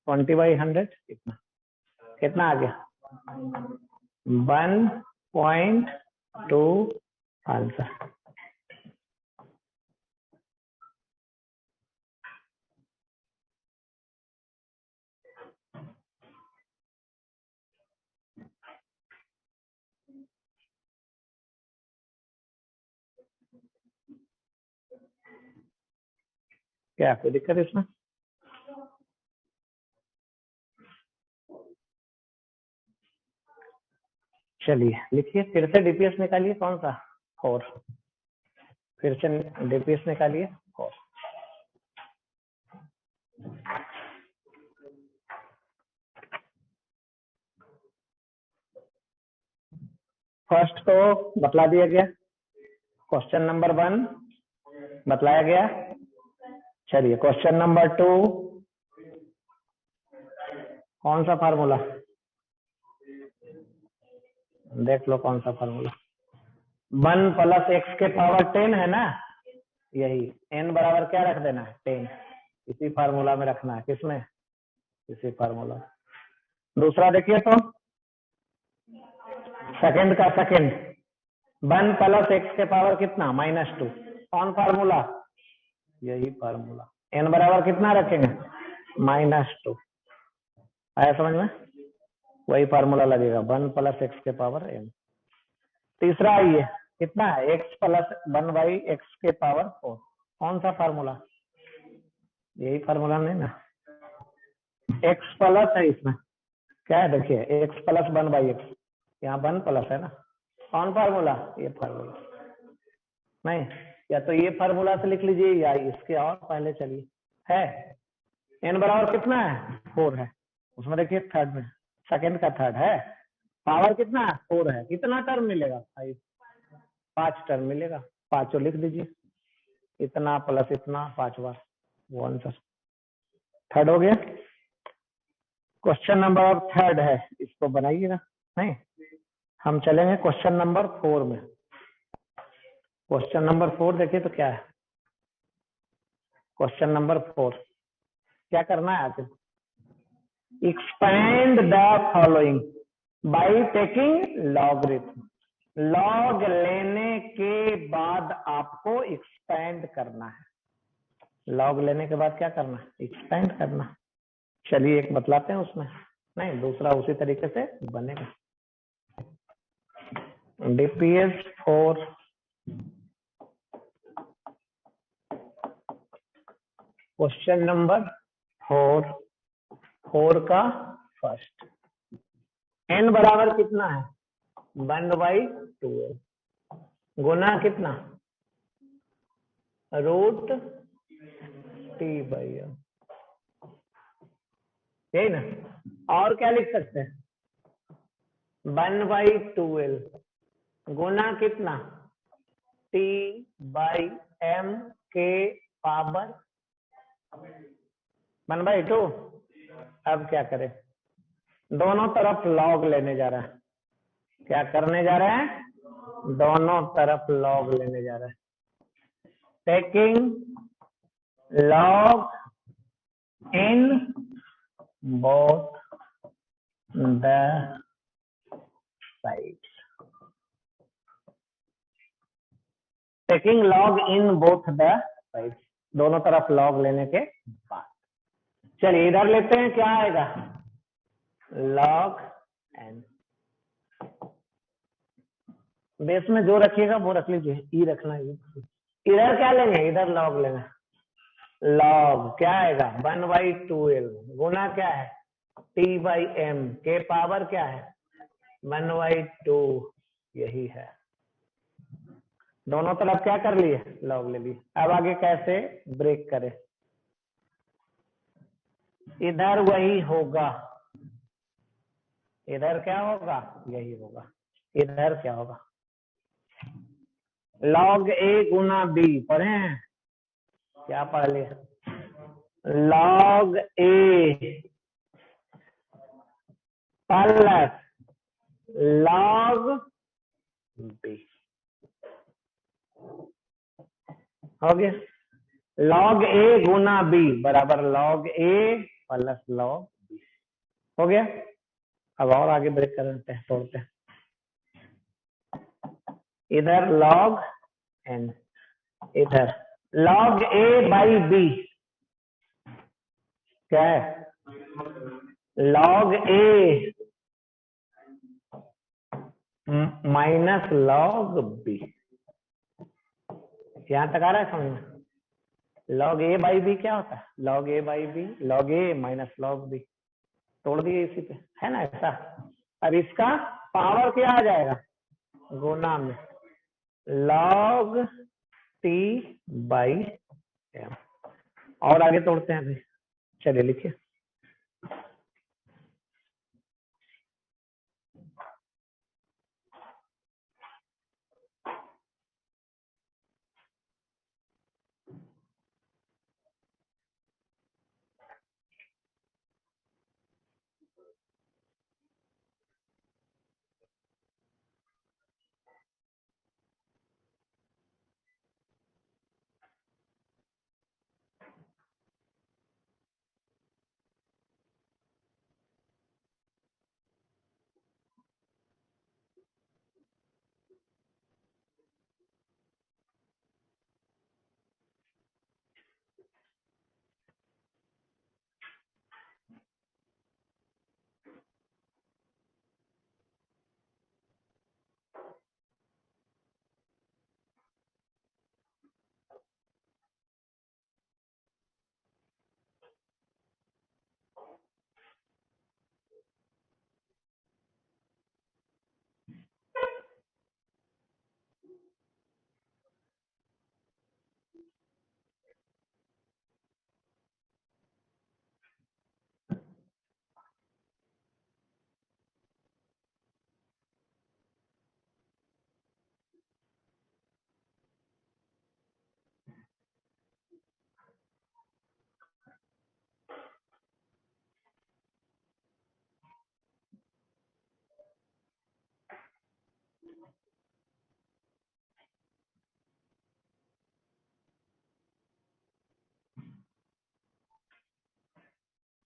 [SPEAKER 1] 20 बाई 100 कितना कितना आ गया 1.2 आंसर। क्या कोई दिक्कत इसमें? चलिए लिखिए फिर से डीपीएस निकालिए। कौन सा 4, फिर से डीपीएस निकालिए 4। फर्स्ट तो बतला दिया गया, क्वेश्चन नंबर 1 बतलाया गया। चलिए क्वेश्चन नंबर 2, कौन सा फार्मूला देख लो, कौन सा फार्मूला 1 प्लस एक्स के पावर 10 है ना, यही n बराबर क्या रख देना है 10, इसी फार्मूला में रखना है। किसमें? इसी फार्मूला। दूसरा देखिए तो सेकंड का सेकंड 1 प्लस एक्स के पावर कितना -2, कौन फार्मूला? यही फार्मूला। n बराबर कितना रखेंगे -2, आया समझ में? वही फार्मूला लगेगा 1 प्लस एक्स के पावर n। तीसरा आइए कितना है x प्लस 1 बाई एक्स के पावर 4, कौन सा फार्मूला? यही फार्मूला नहीं ना, x प्लस है इसमें क्या है, देखिए x प्लस 1 बाई एक्स, यहाँ 1 प्लस है ना, कौन फार्मूला? ये फार्मूला नहीं, या तो ये फार्मूला से लिख लीजिए या इसके और पहले चलिए है। n बराबर कितना है 4 है, उसमें देखिए थर्ड में सेकंड का थर्ड है, पावर कितना 4 है, कितना टर्म मिलेगा 5, 5 टर्म मिलेगा, पांचों लिख दीजिए, इतना प्लस इतना 5 बार वो आंसर थर्ड हो गया। क्वेश्चन नंबर अब थर्ड है, इसको बनाइएगा। नहीं, हम चलेंगे क्वेश्चन नंबर 4 में। क्वेश्चन नंबर 4 देखिए तो क्या है। क्वेश्चन नंबर 4 क्या करना है आपको? Expand the following by taking logarithm. Log लेने के बाद आपको एक्सपेंड करना है। लॉग लेने के बाद क्या करना है? एक्सपेंड करना। चलिए एक बतलाते हैं उसमें, नहीं दूसरा उसी तरीके से बनेगा। डीपीएस 4 क्वेश्चन नंबर 4 का फर्स्ट। एन बराबर कितना है? 1/2 गुना कितना? रूट t/m, यही ना। और क्या लिख सकते हैं? 1/2l गुना कितना? t/m के पावर 1/2। अब क्या करें? दोनों तरफ लॉग लेने जा रहा है। क्या करने जा रहा है? दोनों तरफ लॉग लेने जा रहा है। Taking log in both the sides. Taking log in both the sides, दोनों तरफ लॉग लेने के बाद। चलिए इधर लेते हैं, क्या आएगा? Log N. बेस में जो रखिएगा वो रख लीजिए, ई रखना है। इधर क्या लेंगे? इधर लॉग लेना। लॉग क्या आएगा? 1/2l गुना क्या है? t/m के पावर क्या है? 1/2। यही है। दोनों तरफ क्या कर लिए? लॉग ले लिए। अब आगे कैसे ब्रेक करें? इधर वही होगा, इधर क्या होगा? यही होगा। इधर क्या होगा? लॉग ए गुना बी पढ़े हैं? क्या पढ़ लिया? लॉग ए प्लस लॉग बी हो गया। लॉग ए गुना बी बराबर लॉग ए प्लस लॉग बी हो गया। अब और आगे ब्रेक करते हैं, तोड़ते हैं। इधर लॉग एन, इधर लॉग ए बाई बी क्या है? Log A minus log B. यहां तक आ रहा है समझ में? लॉग ए बाई बी क्या होता है? Log A by B, log A minus log B. तोड़ दिए इसी पे, है ना ऐसा। अब इसका पावर क्या आ जाएगा? गुना में लॉग t/m। और आगे तोड़ते हैं अभी। चलिए लिखिए।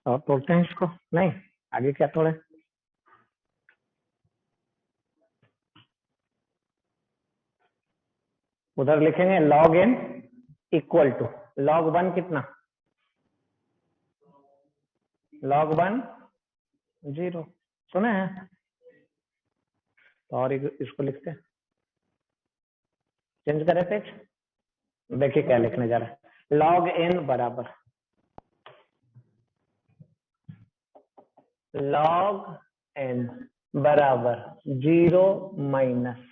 [SPEAKER 1] और तोड़ते हैं इसको, नहीं आगे क्या तोड़े, उधर लिखेंगे log n equal to log 1 कितना, log 1 0, सुने हैं। तो और इसको लिखते हैं, चेंज करें पेज, देखिए क्या लिखने जा रहा है। log n बराबर log n बराबर 0 माइनस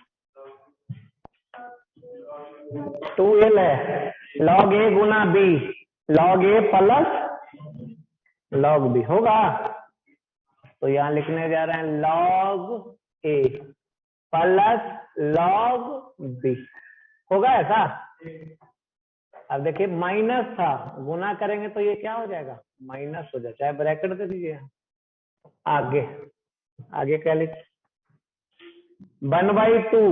[SPEAKER 1] 2l है, log a Guna b, log a plus log b होगा। तो यहाँ लिखने जा रहे हैं log a plus log b, होगा ऐसा। अब देखिए माइनस था, गुना करेंगे तो ये क्या हो जाएगा, माइनस हो जाए, चाहे ब्रैकेट दे दीजिए। आगे आगे क्या लिख, 1/2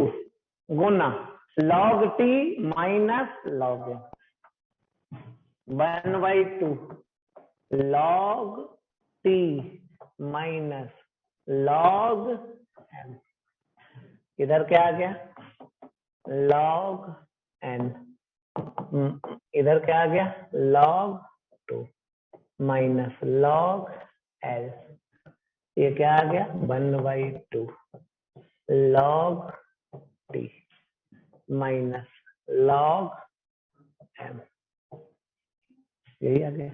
[SPEAKER 1] गुना log t minus log n, 1/2 log t minus log n, इधर क्या आ गया log n, इधर क्या आ गया log 2 माइनस log l, ये क्या आ गया 1/2 log t minus log m, यही आ गया।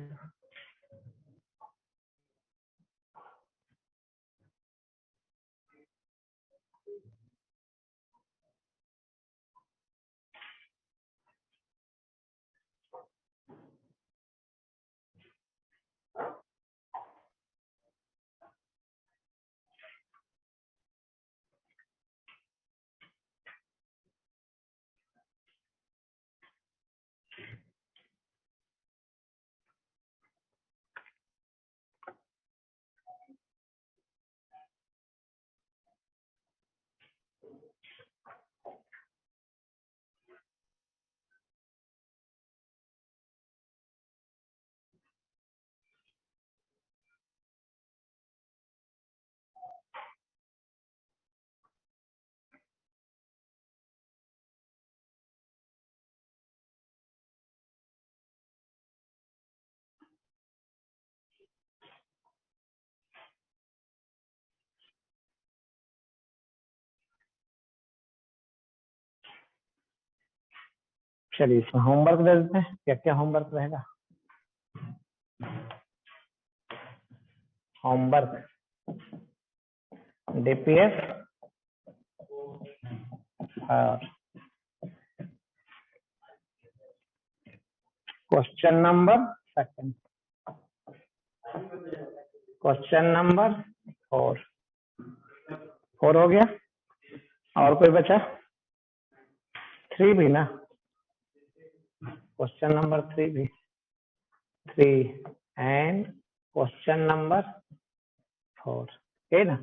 [SPEAKER 1] चलिए इसमें होमवर्क दे देते हैं, क्या क्या होमवर्क रहेगा। होमवर्क डीपीएफ और question number second, question number 4 हो गया, और कोई बचा 3 भी ना, क्वेश्चन नंबर 3 भी, 3 एंड क्वेश्चन नंबर 4, है ना।